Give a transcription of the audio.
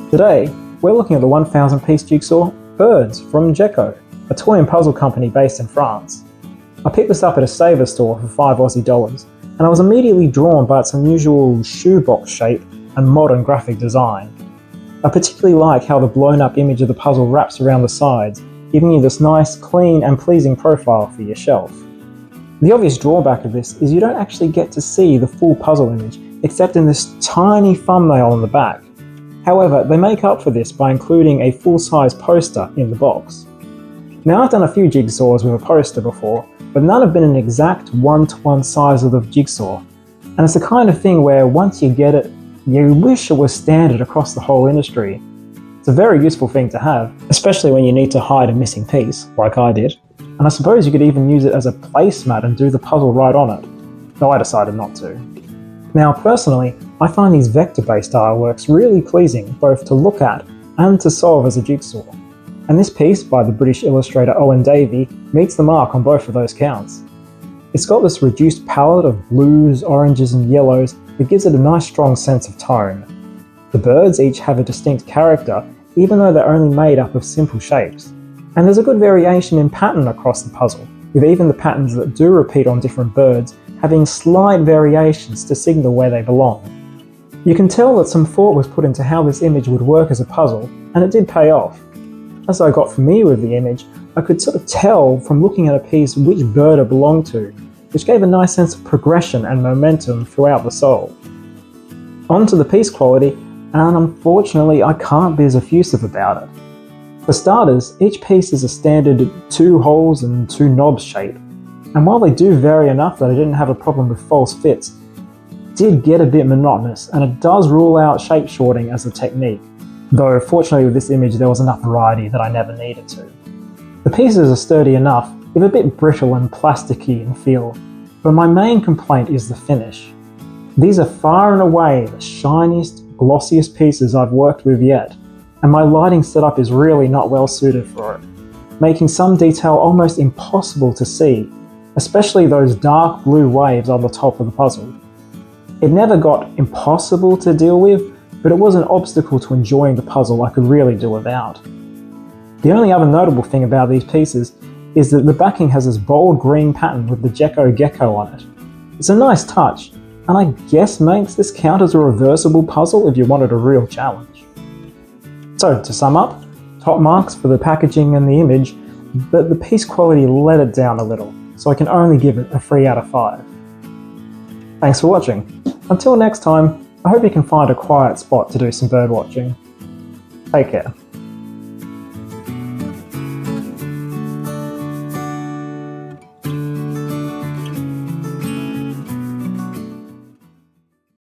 Today, we're looking at the 1,000 piece jigsaw Birds from Djeco, a toy and puzzle company based in France. I picked this up at a Saver store for $5 and I was immediately drawn by its unusual shoebox shape and modern graphic design. I particularly like how the blown up image of the puzzle wraps around the sides, giving you this nice, clean and pleasing profile for your shelf. The obvious drawback of this is you don't actually get to see the full puzzle image except in this tiny thumbnail on the back. However, they make up for this by including a full-size poster in the box. Now, I've done a few jigsaws with a poster before, but none have been an exact one-to-one size of the jigsaw. And it's the kind of thing where once you get it, you wish it was standard across the whole industry. It's a very useful thing to have, especially when you need to hide a missing piece, like I did. And I suppose you could even use it as a placemat and do the puzzle right on it, though I decided not to. Now personally, I find these vector-based artworks really pleasing both to look at and to solve as a jigsaw. And this piece by the British illustrator Owen Davey meets the mark on both of those counts. It's got this reduced palette of blues, oranges and yellows that gives it a nice strong sense of tone. The birds each have a distinct character, even though they're only made up of simple shapes. And there's a good variation in pattern across the puzzle, with even the patterns that do repeat on different birds having slight variations to signal where they belong. You can tell that some thought was put into how this image would work as a puzzle, and it did pay off. As I got familiar with the image, I could sort of tell from looking at a piece which bird it belonged to, which gave a nice sense of progression and momentum throughout the solve. On to the piece quality, and unfortunately I can't be as effusive about it. For starters, each piece is a standard 2 holes and 2 knobs shape, and while they do vary enough that I didn't have a problem with false fits, it did get a bit monotonous, and it does rule out shape shorting as a technique, though fortunately with this image there was enough variety that I never needed to. The pieces are sturdy enough, if a bit brittle and plasticky in feel, but my main complaint is the finish. These are far and away the shiniest, glossiest pieces I've worked with yet, and my lighting setup is really not well suited for it, making some detail almost impossible to see, especially those dark blue waves on the top of the puzzle. It never got impossible to deal with, but it was an obstacle to enjoying the puzzle I could really do without. The only other notable thing about these pieces is that the backing has this bold green pattern with the Djeco gecko on it. It's a nice touch, and I guess makes this count as a reversible puzzle if you wanted a real challenge. So to sum up, top marks for the packaging and the image, but the piece quality let it down a little, so I can only give it a 3 out of 5. Thanks for watching. Until next time, I hope you can find a quiet spot to do some bird watching. Take care.